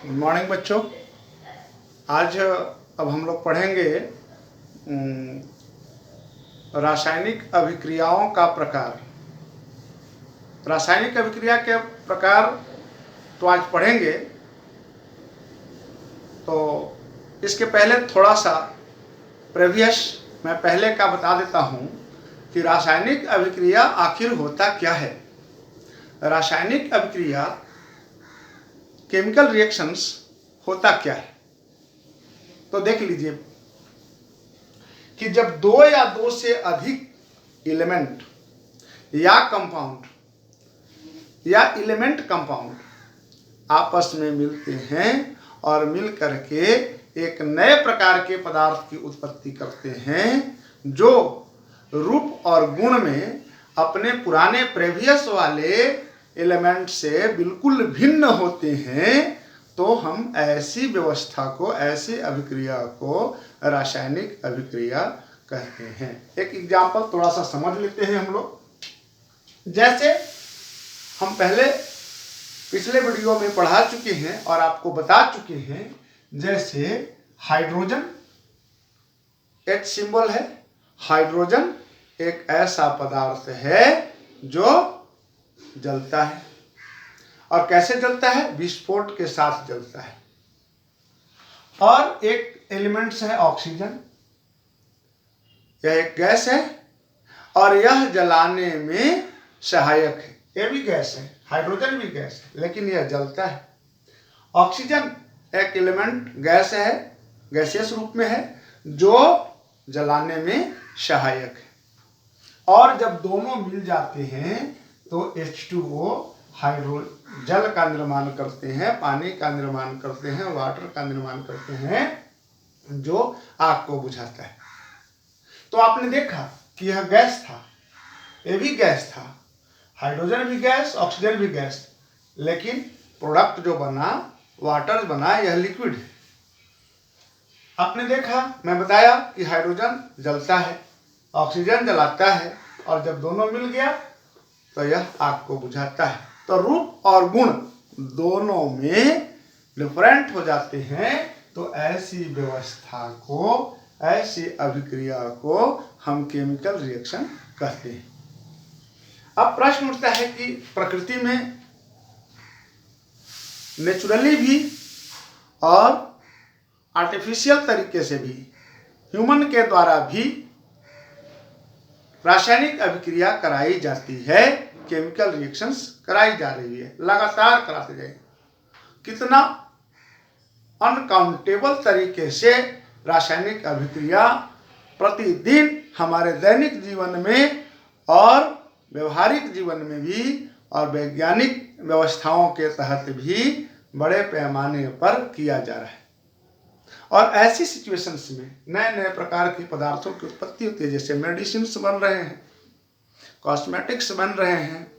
Good morning बच्चों। आज अब हम लोग पढ़ेंगे रासायनिक अभिक्रियाओं का प्रकार। रासायनिक अभिक्रिया के प्रकार तो आज पढ़ेंगे, तो इसके पहले थोड़ा सा प्रीवियस मैं पहले का बता देता हूँ कि रासायनिक अभिक्रिया आखिर होता क्या है। रासायनिक अभिक्रिया केमिकल रिएक्शंस होता क्या है, तो देख लीजिए कि जब दो या दो से अधिक एलिमेंट या कंपाउंड या एलिमेंट कंपाउंड आपस में मिलते हैं और मिल करके एक नए प्रकार के पदार्थ की उत्पत्ति करते हैं जो रूप और गुण में अपने पुराने प्रीवियस वाले एलिमेंट से बिल्कुल भिन्न होते हैं, तो हम ऐसी व्यवस्था को, ऐसी अभिक्रिया को रासायनिक अभिक्रिया कहते हैं। एक एग्जाम्पल थोड़ा सा समझ लेते हैं हम लोग। जैसे हम पहले पिछले वीडियो में पढ़ा चुके हैं और आपको बता चुके हैं, जैसे हाइड्रोजन H सिंबल है। हाइड्रोजन एक ऐसा पदार्थ है जो जलता है, और कैसे जलता है? विस्फोट के साथ जलता है। और एक एलिमेंट्स है ऑक्सीजन, यह एक गैस है और यह जलाने में सहायक है। यह भी गैस है, हाइड्रोजन भी गैस है, लेकिन यह जलता है। ऑक्सीजन एक एलिमेंट गैस है, गैसियस रूप में है, जो जलाने में सहायक है। और जब दोनों मिल जाते हैं तो H2O जल का निर्माण करते हैं, पानी का निर्माण करते हैं, वाटर का निर्माण करते हैं, जो आग को बुझाता है। तो आपने देखा कि यह गैस था, ये भी गैस था, हाइड्रोजन भी गैस, ऑक्सीजन भी गैस, लेकिन प्रोडक्ट जो बना, वाटर बना, यह लिक्विड है। आपने देखा, मैं बताया कि हाइड्रोजन जलता है, ऑक्सीजन जलाता है, और जब दोनों मिल गया तो यह आग को बुझाता है। तो रूप और गुण दोनों में डिफरेंट हो जाते हैं, तो ऐसी व्यवस्था को, ऐसी अभिक्रिया को हम केमिकल रिएक्शन कहते हैं। अब प्रश्न उठता है कि प्रकृति में नेचुरली भी और आर्टिफिशियल तरीके से भी, ह्यूमन के द्वारा भी रासायनिक अभिक्रिया कराई जाती है, केमिकल रिएक्शंस कराई जा रही है, लगातार कराते जाए। कितना अनकाउंटेबल तरीके से रासायनिक अभिक्रिया प्रतिदिन हमारे दैनिक जीवन में और व्यवहारिक जीवन में भी और वैज्ञानिक व्यवस्थाओं के तहत भी बड़े पैमाने पर किया जा रहा है। और ऐसी सिचुएशंस में नए नए प्रकार के पदार्थों की उत्पत्ति होती है, जैसे मेडिसिन्स बन रहे हैं, कॉस्मेटिक्स बन रहे हैं,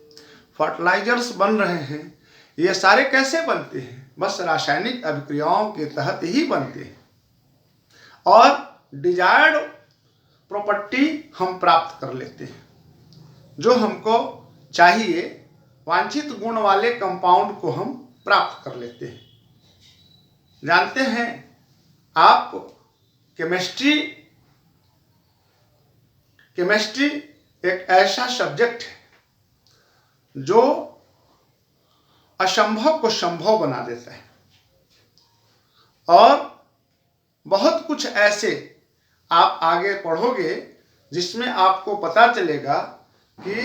फर्टिलाइजर्स बन रहे हैं। ये सारे कैसे बनते हैं? बस रासायनिक अभिक्रियाओं के तहत ही बनते हैं, और डिजायर्ड प्रॉपर्टी हम प्राप्त कर लेते हैं, जो हमको चाहिए, वांछित गुण वाले कंपाउंड को हम प्राप्त कर लेते हैं। जानते हैं आप, केमिस्ट्री एक ऐसा सब्जेक्ट है जो असंभव को संभव बना देता है, और बहुत कुछ ऐसे आप आगे पढ़ोगे जिसमें आपको पता चलेगा कि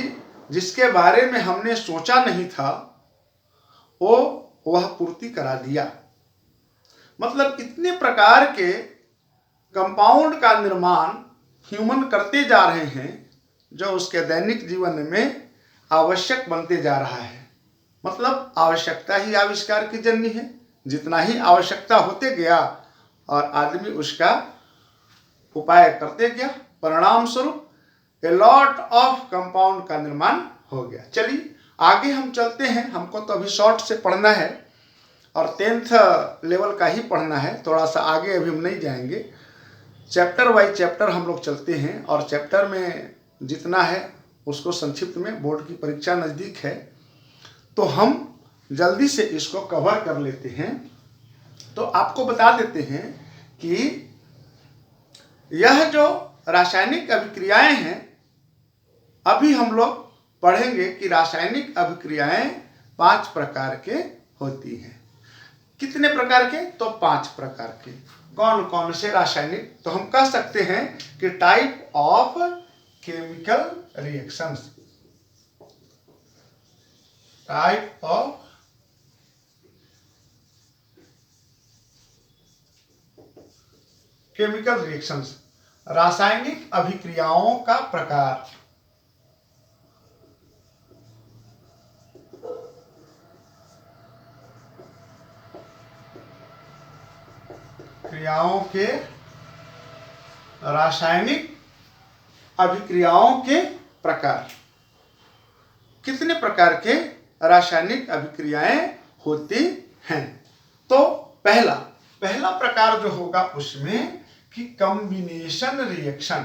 जिसके बारे में हमने सोचा नहीं था, वह पूर्ति करा दिया। मतलब इतने प्रकार के कंपाउंड का निर्माण ह्यूमन करते जा रहे हैं, जो उसके दैनिक जीवन में आवश्यक बनते जा रहा है। मतलब आवश्यकता ही आविष्कार की जननी है। जितना ही आवश्यकता होते गया और आदमी उसका उपाय करते गया, परिणाम स्वरूप ए लॉट ऑफ कंपाउंड का निर्माण हो गया। चलिए आगे हम चलते हैं। हमको तो अभी शॉर्ट से पढ़ना है और 10th लेवल का ही पढ़ना है, थोड़ा सा आगे अभी हम नहीं जाएंगे। चैप्टर बाई चैप्टर हम लोग चलते हैं, और चैप्टर में जितना है उसको संक्षिप्त में, बोर्ड की परीक्षा नज़दीक है तो हम जल्दी से इसको कवर कर लेते हैं। तो आपको बता देते हैं कि यह जो रासायनिक अभिक्रियाएं हैं, अभी हम लोग पढ़ेंगे कि रासायनिक अभिक्रियाएं 5 प्रकार के होती हैं। कितने प्रकार के? तो 5 प्रकार के। कौन कौन से रासायनिक? तो हम कह सकते हैं कि type of chemical reactions, type of chemical reactions, रासायनिक अभिक्रियाओं का प्रकार। क्रियाओं के, रासायनिक अभिक्रियाओं के प्रकार। कितने प्रकार के रासायनिक अभिक्रियाएं होती हैं? तो पहला प्रकार जो होगा उसमें कि कॉम्बिनेशन रिएक्शन।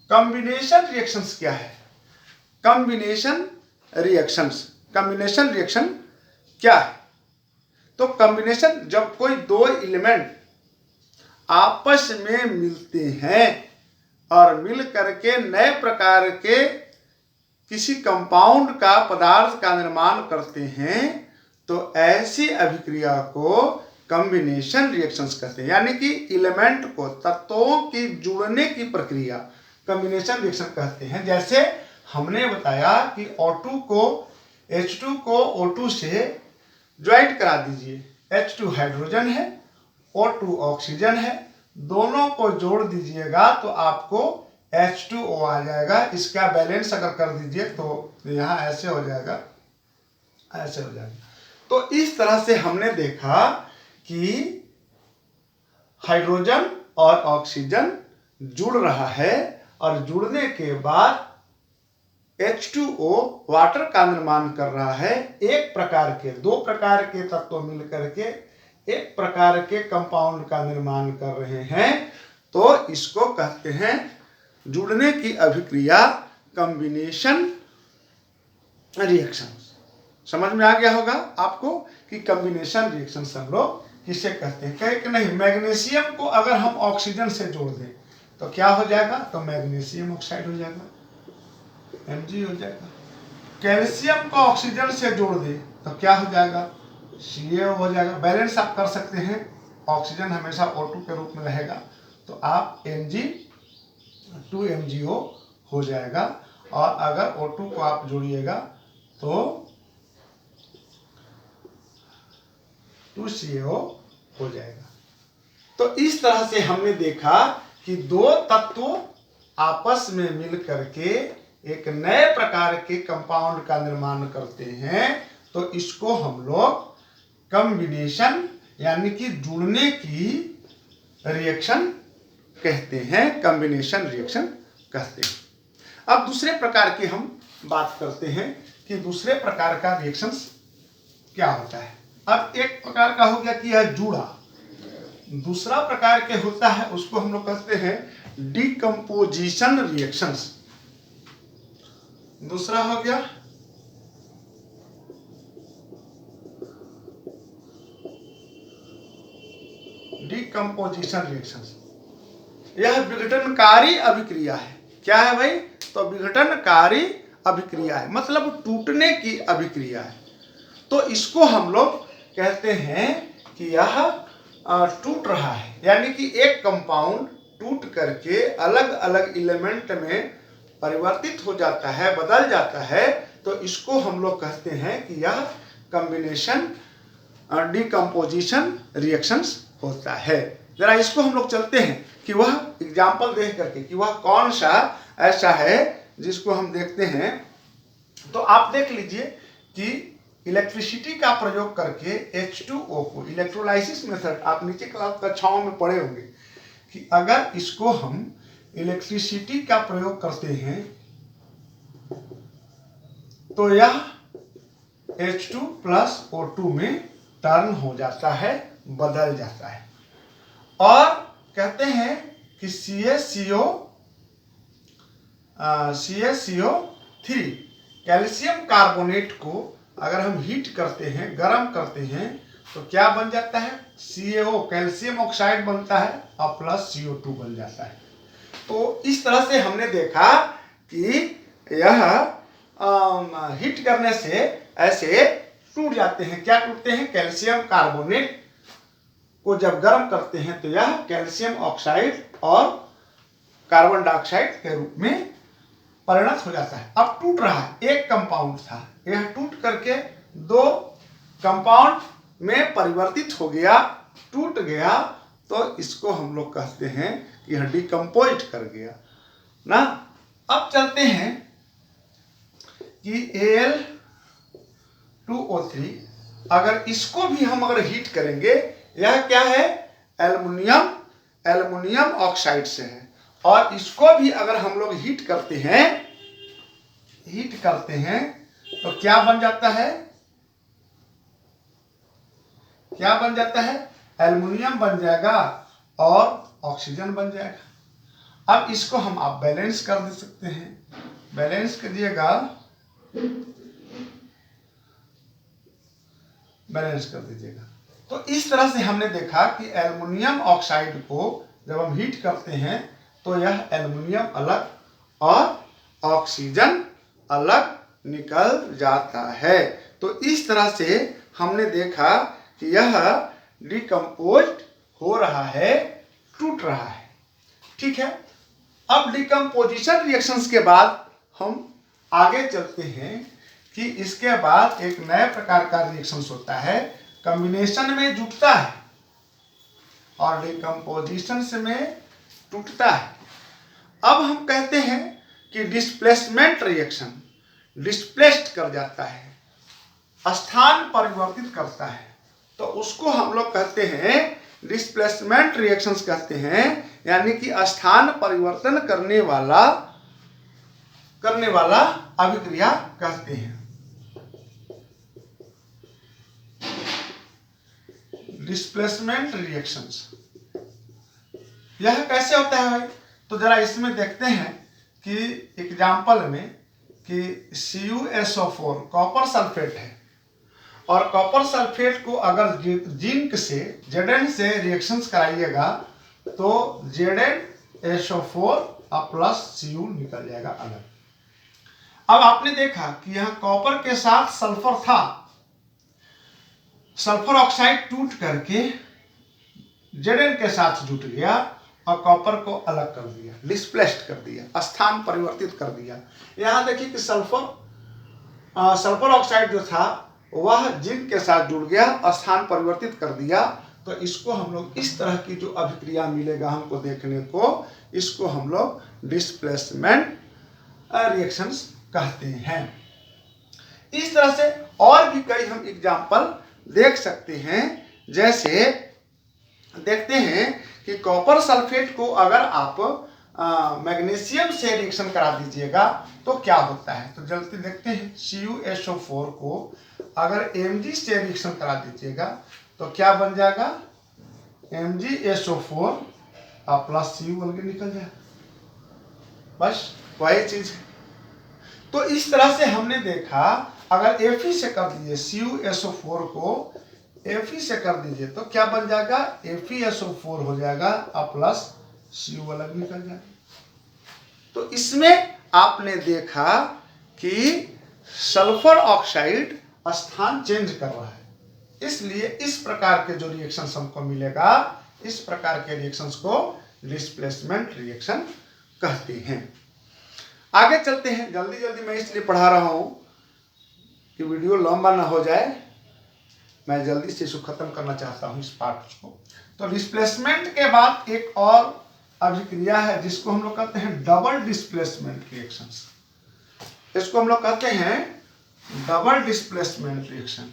कॉम्बिनेशन रिएक्शंस क्या है? कॉम्बिनेशन रिएक्शन क्या है? तो कॉम्बिनेशन, जब कोई दो एलिमेंट आपस में मिलते हैं और मिल करके नए प्रकार के किसी कंपाउंड का, पदार्थ का निर्माण करते हैं, तो ऐसी अभिक्रिया को कॉम्बिनेशन रिएक्शंस कहते हैं। यानी कि एलिमेंट को, तत्वों की जुड़ने की प्रक्रिया कॉम्बिनेशन रिएक्शन कहते हैं। जैसे हमने बताया कि O2 को, H2 को O2 से ज्वाइंट करा दीजिए। H2 हाइड्रोजन है, O2 ऑक्सीजन है, दोनों को जोड़ दीजिएगा तो आपको H2O आ जाएगा। इसका बैलेंस अगर कर दीजिए तो यहाँ ऐसे हो जाएगा, ऐसे हो जाएगा। तो इस तरह से हमने देखा कि हाइड्रोजन और ऑक्सीजन जुड़ रहा है और जुड़ने के बाद H2O वाटर का निर्माण कर रहा है। एक प्रकार के, दो प्रकार के तत्व मिलकर के एक प्रकार के कंपाउंड का निर्माण कर रहे हैं, तो इसको कहते हैं जुड़ने की अभिक्रिया, कॉम्बिनेशन रिएक्शन। समझ में आ गया होगा आपको कि कॉम्बिनेशन रिएक्शन हम लोग किसे कहते हैं। कहे कि नहीं, मैग्नीशियम को अगर हम ऑक्सीजन से जोड़ दें तो क्या हो जाएगा? तो मैग्नीशियम ऑक्साइड हो जाएगा, Mg हो जाएगा। कैल्शियम को ऑक्सीजन से जोड़ दें तो क्या हो जाएगा? CaO हो जाएगा। बैलेंस आप कर सकते हैं, ऑक्सीजन हमेशा O2 के रूप में रहेगा, तो आप Mg 2MgO हो जाएगा। और अगर O2 को आप जोड़िएगा तो 2CaO हो जाएगा। तो इस तरह से हमने देखा कि दो तत्व आपस में मिल करके एक नए प्रकार के कंपाउंड का निर्माण करते हैं, तो इसको हम लोग कॉम्बिनेशन यानी कि जुड़ने की रिएक्शन कहते हैं, कॉम्बिनेशन रिएक्शन कहते हैं। अब दूसरे प्रकार की हम बात करते हैं कि दूसरे प्रकार का रिएक्शंस क्या होता है। अब एक प्रकार का हो गया कि यह जुड़ा, दूसरा प्रकार के होता है उसको हम लोग कहते हैं डिकम्पोजिशन रिएक्शंस। दूसरा हो गया डिकम्पोजिशन रिएक्शंस। यह विघटनकारी अभिक्रिया है। क्या है भाई? तो विघटनकारी अभिक्रिया है, मतलब टूटने की अभिक्रिया है। तो इसको हम लोग कहते हैं कि यह टूट रहा है, यानी कि एक कंपाउंड टूट करके अलग अलग एलिमेंट में परिवर्तित हो जाता है, बदल जाता है, तो इसको हम लोग कहते हैं कि यह कॉम्बिनेशन डिकम्पोजिशन रिएक्शंस होता है। जरा इसको हम लोग चलते हैं कि वह एग्जाम्पल देख करके कि वह कौन सा ऐसा है जिसको हम देखते हैं। तो आप देख लीजिए कि इलेक्ट्रिसिटी का प्रयोग करके H2O को, इलेक्ट्रोलाइसिस मेथड आप नीचे क्लास कक्षाओं में पढ़े होंगे कि अगर इसको हम इलेक्ट्रिसिटी का प्रयोग करते हैं तो यह H2 प्लस O2 में टर्न हो जाता है, बदल जाता है। और कहते हैं कि CaCO3 कैल्शियम कार्बोनेट को अगर हम हीट करते हैं, गर्म करते हैं, तो क्या बन जाता है? CaO, कैल्शियम ऑक्साइड बनता है और प्लस CO2 बन जाता है। तो इस तरह से हमने देखा कि यह हीट करने से ऐसे टूट जाते हैं। क्या टूटते हैं? कैल्शियम कार्बोनेट को जब गर्म करते हैं तो यह कैल्शियम ऑक्साइड और कार्बन डाइऑक्साइड के रूप में परिणत हो जाता है। अब टूट रहा है, एक कंपाउंड था, यह टूट करके दो कंपाउंड में परिवर्तित हो गया, टूट गया, तो इसको हम लोग कहते हैं कि यह डिकम्पोज कर गया ना। अब चलते हैं कि Al2O3, अगर इसको भी हम हीट करेंगे, यह क्या है? एल्युमिनियम ऑक्साइड से है, और इसको भी अगर हम लोग हीट करते हैं तो क्या बन जाता है? क्या बन जाता है? एल्युमिनियम बन जाएगा और ऑक्सीजन बन जाएगा। अब इसको हम आप बैलेंस कर दे सकते हैं, बैलेंस करिएगा, बैलेंस कर दीजिएगा। तो इस तरह से हमने देखा कि एल्युमिनियम ऑक्साइड को जब हम हीट करते हैं तो यह एल्युमिनियम अलग और ऑक्सीजन अलग निकल जाता है। तो इस तरह से हमने देखा कि यह डिकम्पोज हो रहा है, टूट रहा है। ठीक है। अब डिकम्पोजिशन रिएक्शंस के बाद हम आगे चलते हैं कि इसके बाद एक नए प्रकार का रिएक्शंस होता है, कॉम्बिनेशन में जुटता है और डिकम्पोजिशन से में टूटता है। अब हम कहते हैं कि डिस्प्लेसमेंट रिएक्शन, डिस्प्लेस्ड कर जाता है, स्थान परिवर्तित करता है, तो उसको हम लोग कहते हैं डिस्प्लेसमेंट रिएक्शंस कहते हैं, यानी कि स्थान परिवर्तन करने वाला अभिक्रिया कहते हैं। डिस्प्लेसमेंट रिएक्शंस यह कैसे होता है भाई? तो जरा इसमें देखते हैं कि एग्जाम्पल में कि CuSO4 कॉपर सल्फेट है, और कॉपर सल्फेट को अगर जिंक से Zn से रिएक्शंस कराइएगा तो ZnSO4 प्लस Cu निकल जाएगा अलग। अब आपने देखा कि यहाँ कॉपर के साथ सल्फर था, सल्फर ऑक्साइड टूट करके Zn के साथ जुट गया और कॉपर को अलग कर दिया, डिस्प्लेस्ड कर दिया, स्थान परिवर्तित कर दिया। यहाँ देखिए कि सल्फर ऑक्साइड जो था वह जिंक के साथ जुड़ गया, स्थान परिवर्तित कर दिया। तो इसको हम लोग इस तरह की जो अभिक्रिया मिलेगा हमको देखने को, इसको हम लोग डिस्प्लेसमेंट रिएक्शंस कहते हैं। इस तरह से और भी कई हम एग्जाम्पल देख सकते हैं। जैसे देखते हैं कि कॉपर सल्फेट को अगर आप मैग्नीशियम से रिएक्शन करा दीजिएगा तो क्या होता है। तो जल्दी देखते हैं, CuSO4 को अगर Mg से रिएक्शन करा दीजिएगा तो क्या बन जाएगा? MgSO4 प्लस Cu अलग निकल जाएगा, बस वही चीज है। तो इस तरह से हमने देखा, अगर Fe से कर दीजिए, CuSO4 को Fe से कर दीजिए तो क्या बन जाएगा? FeSO4 हो जाएगा और प्लस Cu अलग निकल जाएगा। तो इसमें आपने देखा कि सल्फर ऑक्साइड स्थान चेंज कर रहा है, इसलिए इस प्रकार के जो रिएक्शंस हमको मिलेगा, इस प्रकार के रिएक्शंस को डिस्प्लेसमेंट रिएक्शन कहते हैं। आगे चलते हैं, जल्दी जल्दी मैं इसलिए पढ़ा रहा हूं कि वीडियो लंबा ना हो जाए, मैं जल्दी से इसको खत्म करना चाहता हूं इस पार्ट को। तो डिस्प्लेसमेंट के बाद एक और अभिक्रिया है जिसको हम लोग कहते हैं डबल डिस्प्लेसमेंट रिएक्शंस। इसको हम लोग कहते हैं डबल डिस्प्लेसमेंट रिएक्शन।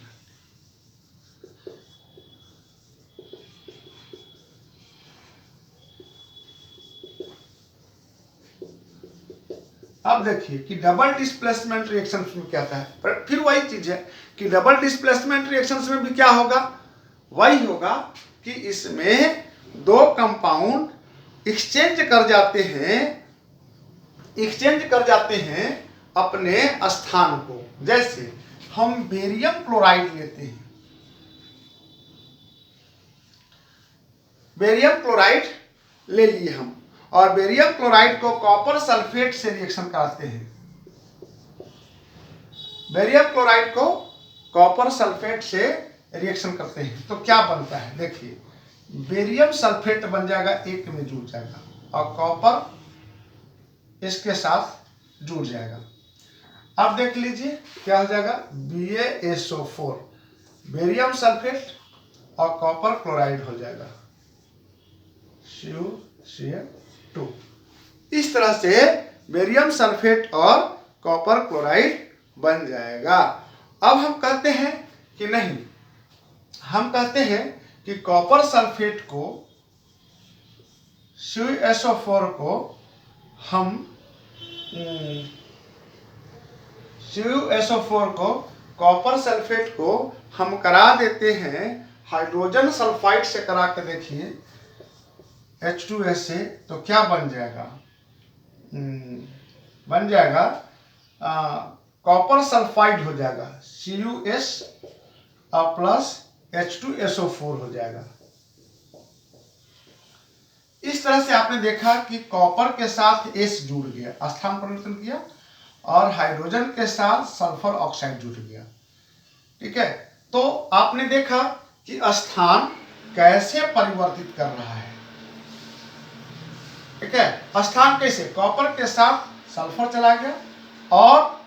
अब देखिए कि डबल डिस्प्लेसमेंट रिएक्शंस में क्या होता है, पर फिर वही चीज है कि डबल डिस्प्लेसमेंट रिएक्शंस में भी क्या होगा, वही होगा कि इसमें दो कंपाउंड एक्सचेंज कर जाते हैं अपने स्थान को। जैसे हम बेरियम क्लोराइड लेते हैं, बेरियम क्लोराइड ले लिए हम, और बेरियम क्लोराइड को कॉपर सल्फेट से रिएक्शन कराते हैं। बेरियम क्लोराइड को कॉपर सल्फेट से रिएक्शन करते हैं तो क्या बनता है, देखिए बेरियम सल्फेट बन जाएगा, एक में जुड़ जाएगा, और कॉपर इसके साथ जुड़ जाएगा। अब देख लीजिए क्या हो जाएगा, BaSO4, बेरियम सल्फेट और कॉपर क्लोराइड हो जाएगा, CuCl2। इस तरह से बेरियम सल्फेट और कॉपर क्लोराइड बन जाएगा। अब हम कहते हैं कि नहीं, हम कहते हैं कि कॉपर सल्फेट को, CuSO4 को हम CuSO4 को, कॉपर सल्फेट को हम करा देते हैं हाइड्रोजन सल्फाइड से। करा के देखिए H2S से, तो क्या बन जाएगा, बन जाएगा कॉपर सल्फाइड हो जाएगा, CuS प्लस H2SO4 हो जाएगा। इस तरह से आपने देखा कि कॉपर के साथ S जुड़ गया, स्थान परिवर्तन किया, और हाइड्रोजन के साथ सल्फर ऑक्साइड जुड़ गया। ठीक है, तो आपने देखा कि स्थान कैसे परिवर्तित कर रहा है। ठीक है, स्थान कैसे, कॉपर के साथ सल्फर चला गया और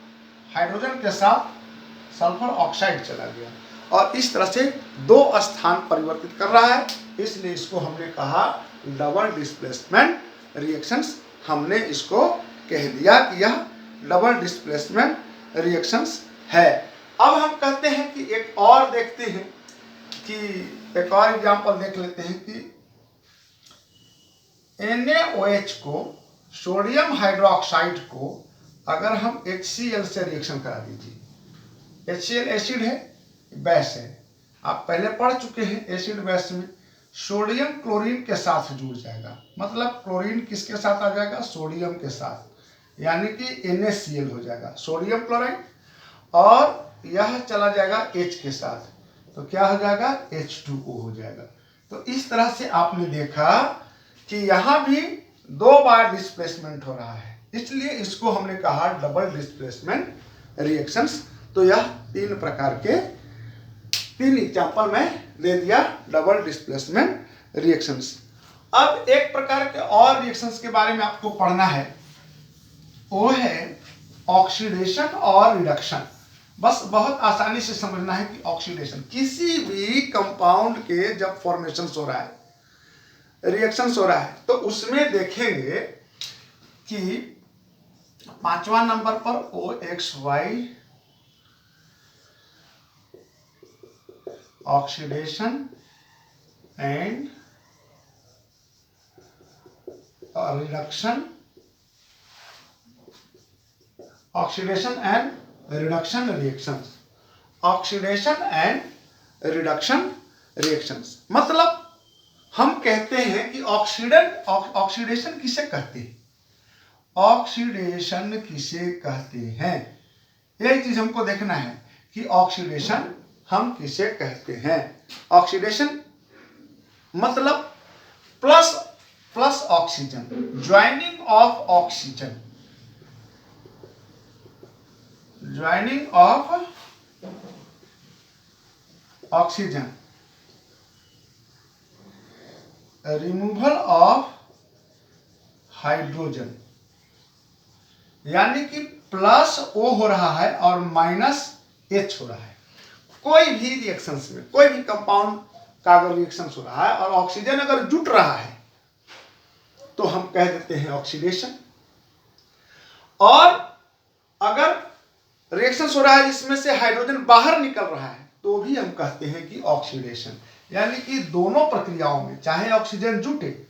हाइड्रोजन के साथ सल्फर ऑक्साइड चला गया, और इस तरह से दो स्थान परिवर्तित कर रहा है। इसलिए इसको हमने कहा डबल डिस्प्लेसमेंट रिएक्शंस। हमने इसको कह दिया कि यह डबल डिस्प्लेसमेंट रिएक्शंस है। अब हम कहते हैं कि एक और देखते हैं कि एक और एग्जांपल देख लेते हैं कि NaOH को, सोडियम हाइड्रोक्साइड को अगर हम HCl से रिएक्शन करा दीजिए, HCl एसिड है, बेस है, आप पहले पढ़ चुके हैं एसिड बेस में सोडियम क्लोरीन के साथ जुड़ जाएगा। मतलब क्लोरीन किसके साथ आ जाएगा, सोडियम के साथ, यानी कि NaCl हो जाएगा, सोडियम क्लोराइड, और यह चला जाएगा H के साथ, तो क्या हो जाएगा, H2O हो जाएगा। तो इस तरह से आपने देखा कि यहाँ भी दो बार डिस्प्लेसमेंट हो रहा है, इसलिए इसको हमने कहा डबल डिस्प्लेसमेंट रिएक्शंस। तो यह तीन प्रकार के, तीन एग्जाम्पल मैं दे दिया डबल डिस्प्लेसमेंट रिएक्शंस। अब एक प्रकार के और रिएक्शंस के बारे में आपको पढ़ना है, वो है ऑक्सीडेशन और रिडक्शन। बस बहुत आसानी से समझना है कि ऑक्सीडेशन, किसी भी कंपाउंड के जब फॉर्मेशन हो रहा है, रिएक्शन हो रहा है, तो उसमें देखेंगे कि 5वां नंबर पर OXY oxidation and reduction, oxidation and reduction reactions, oxidation and reduction reactions. मतलब हम कहते हैं कि ऑक्सीडेशन किसे कहते हैं, ऑक्सीडेशन किसे कहते हैं, यही चीज हमको देखना है कि ऑक्सीडेशन हम किसे कहते हैं। ऑक्सीडेशन मतलब plus plus oxygen, joining of oxygen, joining of oxygen, removal of hydrogen, यानी कि प्लस O हो रहा है और माइनस H हो रहा है। कोई भी रिएक्शंस में, कोई भी कंपाउंड का अगर रिएक्शन हो रहा है और ऑक्सीजन अगर जुट रहा है तो हम कह देते हैं ऑक्सीडेशन। और अगर रिएक्शन हो रहा है जिसमें से हाइड्रोजन बाहर निकल रहा है तो भी हम कहते हैं कि ऑक्सीडेशन। यानी कि दोनों प्रक्रियाओं में, चाहे ऑक्सीजन जुटे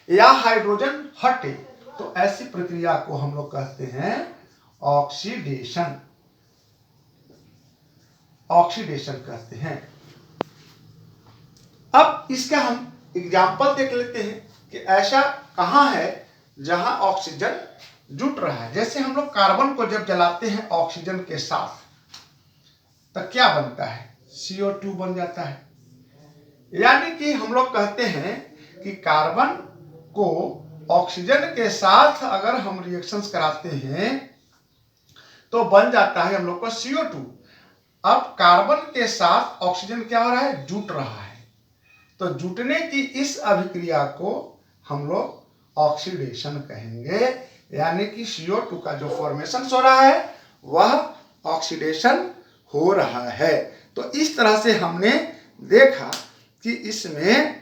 या हाइड्रोजन हटे, तो ऐसी प्रक्रिया को हम लोग कहते हैं ऑक्सीडेशन, ऑक्सीडेशन कहते हैं। अब इसका हम एग्जाम्पल देख लेते हैं कि ऐसा कहां है जहां ऑक्सीजन जुट रहा है। जैसे हम लोग कार्बन को जब जलाते हैं ऑक्सीजन के साथ तो क्या बनता है, CO2 बन जाता है। यानी कि हम लोग कहते हैं कि कार्बन को ऑक्सीजन के साथ अगर हम रिएक्शंस कराते हैं तो बन जाता है हम लोग को CO2। अब कार्बन के साथ ऑक्सीजन क्या हो रहा है, जुट रहा है। तो जुटने की इस अभिक्रिया को हम लोग ऑक्सीडेशन कहेंगे। यानी कि CO2 का जो फॉर्मेशन हो रहा है वह ऑक्सीडेशन हो रहा है। तो इस तरह से हमने देखा कि इसमें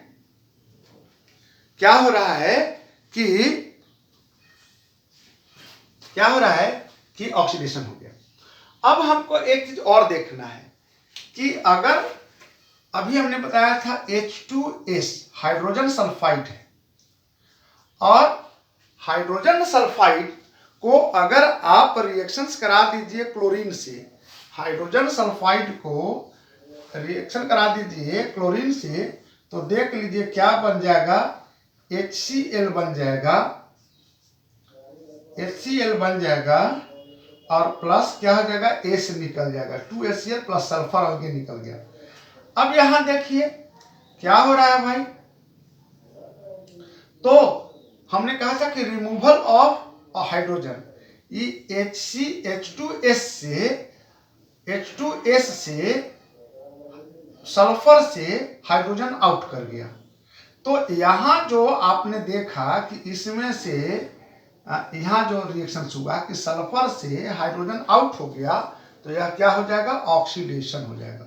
क्या हो रहा है कि ऑक्सीडेशन हो गया। अब हमको एक चीज और देखना है कि अगर अभी हमने बताया था H2S हाइड्रोजन सल्फाइड है, और हाइड्रोजन सल्फाइड को अगर आप रिएक्शंस करा दीजिए क्लोरीन से, हाइड्रोजन सल्फाइड को रिएक्शन करा दीजिए क्लोरीन से, तो देख लीजिए क्या बन जाएगा, HCl बन जाएगा, HCl बन जाएगा और प्लस क्या हो जाएगा, S निकल जाएगा, 2HCl प्लस सल्फर आगे निकल गया। अब यहां देखिए क्या हो रहा है भाई, तो हमने कहा था कि रिमूवल ऑफ हाइड्रोजन, ये H2S से सल्फर से हाइड्रोजन आउट कर गया। तो यहां जो आपने देखा कि इसमें से यहाँ जो रिएक्शन हुआ कि सल्फर से हाइड्रोजन आउट हो गया, तो यह क्या हो जाएगा, ऑक्सीडेशन हो जाएगा।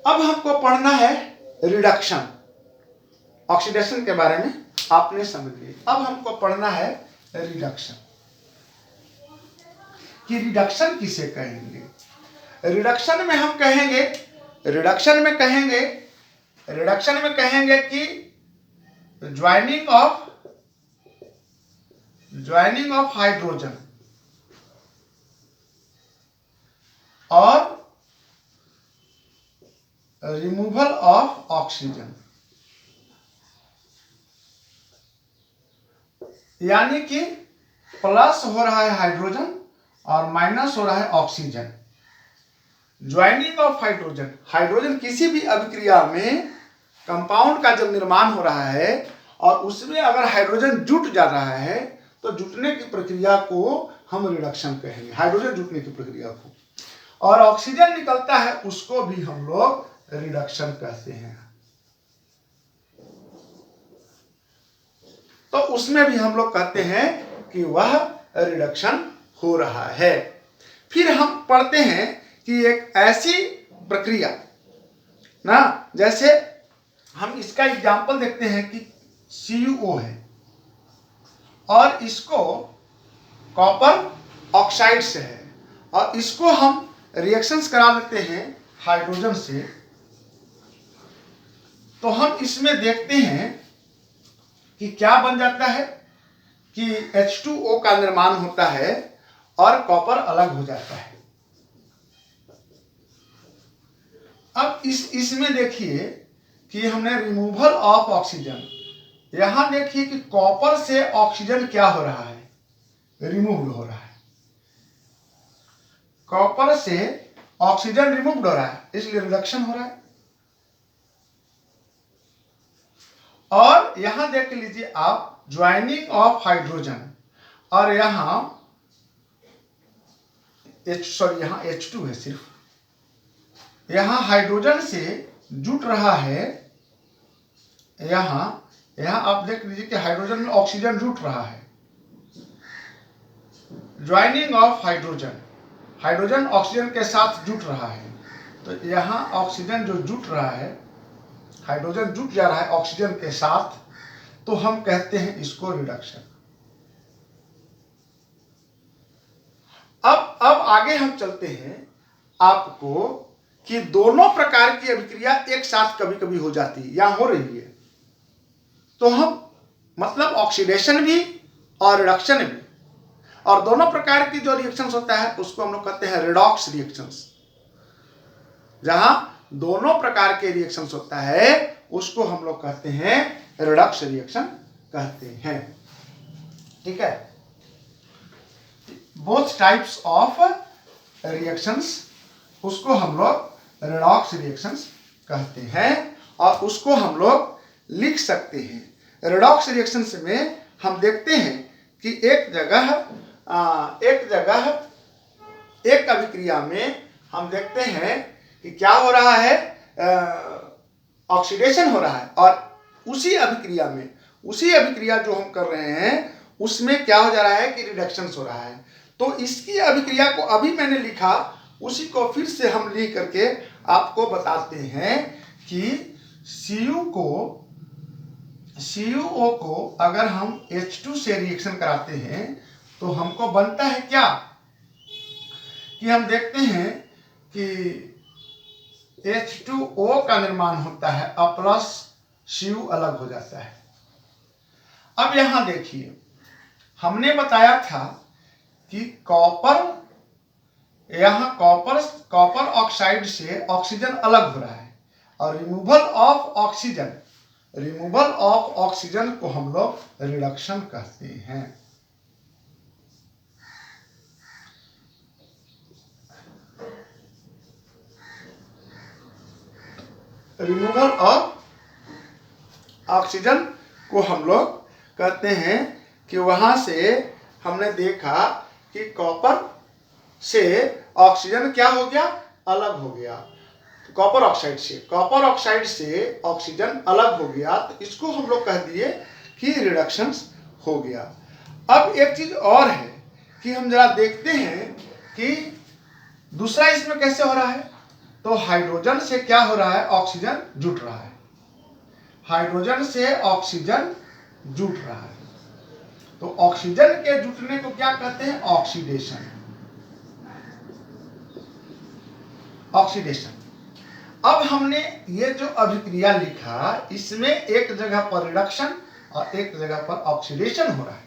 अब हमको पढ़ना है रिडक्शन। ऑक्सीडेशन के बारे में आपने समझ लिया, अब हमको पढ़ना है रिडक्शन कि रिडक्शन किसे कहेंगे। रिडक्शन में हम कहेंगे, रिडक्शन में कहेंगे कि ज्वाइनिंग ऑफ हाइड्रोजन और रिमूवल ऑफ ऑक्सीजन। यानी कि प्लस हो रहा है हाइड्रोजन और माइनस हो रहा है oxygen. Joining of hydrogen, hydrogen किसी भी अभिक्रिया में कंपाउंड का जब निर्माण हो रहा है और उसमें अगर हाइड्रोजन जुट जा रहा है तो जुटने की प्रक्रिया को हम रिडक्शन कहेंगे, हाइड्रोजन जुटने की प्रक्रिया को। और ऑक्सीजन निकलता है उसको भी हम लोग रिडक्शन कहते हैं। तो उसमें भी हम लोग कहते हैं कि वह रिडक्शन हो रहा है। फिर हम पढ़ते हैं कि एक ऐसी प्रक्रिया ना, जैसे हम इसका एग्जाम्पल देखते हैं कि CuO है और इसको कॉपर ऑक्साइड से है और इसको हम रिएक्शंस करा लेते हैं हाइड्रोजन से, तो हम इसमें देखते हैं कि क्या बन जाता है कि H2O का निर्माण होता है और कॉपर अलग हो जाता है। अब इसमें देखिए कि हमने रिमूवल ऑफ ऑक्सीजन, यहां देखिए कि कॉपर से ऑक्सीजन क्या हो रहा है, रिमूव हो रहा है। कॉपर से ऑक्सीजन रिमूव हो रहा है, इसलिए रिडक्शन हो रहा है। और यहां देख लीजिए आप ज्वाइनिंग ऑफ हाइड्रोजन, और यहां यहां H2 है सिर्फ, यहां हाइड्रोजन से जुट रहा है। यहां आप देख लीजिए कि हाइड्रोजन में ऑक्सीजन जुट रहा है। Joining of hydrogen, hydrogen oxygen के साथ जुट रहा है, तो यहां ऑक्सीजन जो जुट रहा है, हाइड्रोजन जुट जा रहा है ऑक्सीजन के साथ, तो हम कहते हैं इसको रिडक्शन। अब आगे हम चलते हैं आपको कि दोनों प्रकार की अभिक्रिया एक साथ कभी कभी हो जाती है या हो रही है, तो हम मतलब ऑक्सीडेशन भी और रिडक्शन भी, और दोनों प्रकार की जो रिएक्शंस होता है उसको हम लोग कहते हैं रिडॉक्स रिएक्शंस। जहां दोनों प्रकार के रिएक्शंस होता है उसको हम लोग कहते हैं रिडॉक्स रिएक्शन कहते हैं। ठीक है, बोथ टाइप्स ऑफ रिएक्शंस उसको हम लोग रिडॉक्स रिएक्शंस कहते हैं और उसको हम लोग लिख सकते हैं। रिडॉक्स रिएक्शंस में हम देखते हैं कि एक जगह एक अभिक्रिया में हम देखते हैं कि क्या हो रहा है, ऑक्सीडेशन हो रहा है, और उसी अभिक्रिया जो हम कर रहे हैं उसमें क्या हो जा रहा है कि रिडक्शन हो रहा है। तो इसकी अभिक्रिया को अभी मैंने लिखा, उसी को फिर से हम लिख करके आपको बताते हैं कि CuO को अगर हम H2 से रिएक्शन कराते हैं तो हमको बनता है क्या कि हम देखते हैं कि H2O का निर्माण होता है और प्लस Cu अलग हो जाता है। अब यहां देखिए, हमने बताया था कि कॉपर ऑक्साइड से ऑक्सीजन अलग हो रहा है और रिमूवल ऑफ ऑक्सीजन को हम लोग रिडक्शन कहते हैं। रिमूवल ऑफ ऑक्सीजन को हम लोग कहते हैं कि वहां से हमने देखा कि कॉपर से ऑक्सीजन क्या हो गया, अलग हो गया। कॉपर ऑक्साइड से ऑक्सीजन अलग हो गया, तो इसको हम लोग कह दिए कि रिडक्शन हो गया। अब एक चीज और है कि हम जरा देखते हैं कि दूसरा इसमें कैसे हो रहा है। तो हाइड्रोजन से क्या हो रहा है, ऑक्सीजन जुट रहा है, हाइड्रोजन से ऑक्सीजन जुट रहा है। तो ऑक्सीजन के जुटने को क्या कहते हैं, ऑक्सीडेशन। अब हमने ये जो अभिक्रिया लिखा, इसमें एक जगह पर रिडक्शन और एक जगह पर ऑक्सीडेशन हो रहा है,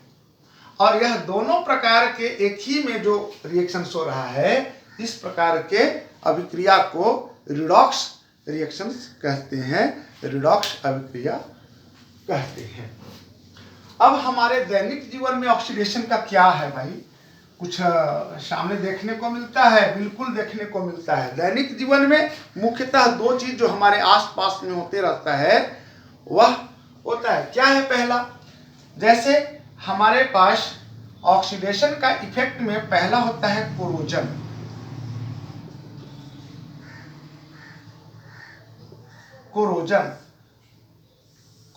और यह दोनों प्रकार के एक ही में जो रिएक्शन हो रहा है, इस प्रकार के अभिक्रिया को रिडॉक्स रिएक्शंस कहते हैं, रिडॉक्स अभिक्रिया कहते हैं। अब हमारे दैनिक जीवन में ऑक्सीडेशन का क्या है भाई, कुछ सामने देखने को मिलता है, बिल्कुल देखने को मिलता है। दैनिक जीवन में मुख्यतः दो चीज जो हमारे आसपास में होते रहता है वह होता है, क्या है, पहला जैसे हमारे पास ऑक्सीडेशन का इफेक्ट में पहला होता है कोरोजन।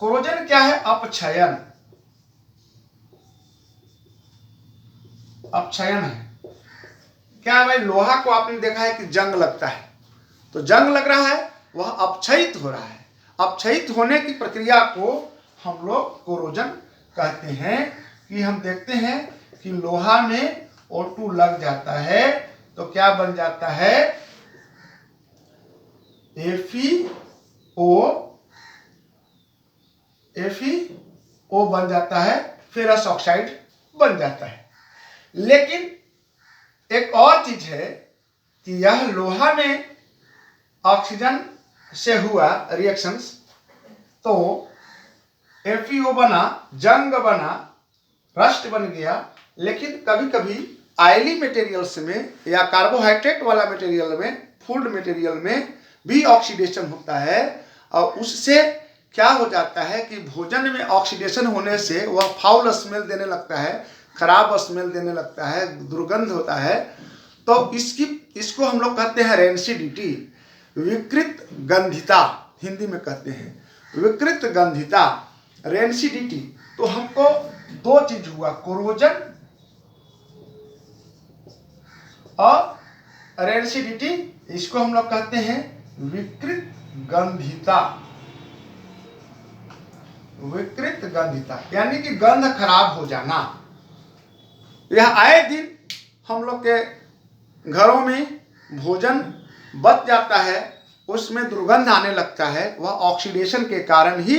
कोरोजन क्या है, अपक्षयन है। क्या है भाई, लोहा को आपने देखा है कि जंग लगता है, तो जंग लग रहा है, वह अपक्षयित हो रहा है। अपक्षयित होने की प्रक्रिया को हम लोग कोरोजन कहते हैं। कि हम देखते हैं कि लोहा में O2 लग जाता है तो क्या बन जाता है, FeO बन जाता है, फेरस ऑक्साइड बन जाता है। लेकिन एक और चीज है कि यह लोहा में ऑक्सीजन से हुआ रिएक्शंस, तो FeO बना, जंग बना, रस्ट बन गया। लेकिन कभी कभी ऑयली मटेरियल्स में या कार्बोहाइड्रेट वाला मटेरियल में, फूड मटेरियल में भी ऑक्सीडेशन होता है, और उससे क्या हो जाता है कि भोजन में ऑक्सीडेशन होने से वह फाउल स्मेल देने लगता है, खराब स्मेल देने लगता है, दुर्गंध होता है। तो इसको हम लोग कहते हैं रेंसिडिटी, विकृत गंधिता, हिंदी में कहते हैं विकृत गंधिता, रेंसिडिटी। तो हमको दो चीज हुआ, कोरोजन और रेंसिडिटी, इसको हम लोग कहते हैं विकृत गंधिता। विकृत गंधिता यानी कि गंध खराब हो जाना। यह आए दिन हम लोग के घरों में भोजन बच जाता है, उसमें दुर्गंध आने लगता है, वह ऑक्सीडेशन के कारण ही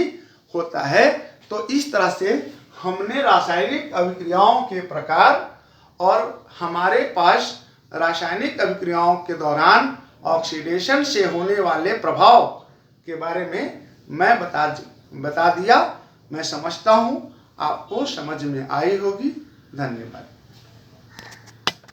होता है। तो इस तरह से हमने रासायनिक अभिक्रियाओं के प्रकार और हमारे पास रासायनिक अभिक्रियाओं के दौरान ऑक्सीडेशन से होने वाले प्रभाव के बारे में मैं बता दिया। मैं समझता हूँ आपको समझ में आई होगी। धन्यवाद।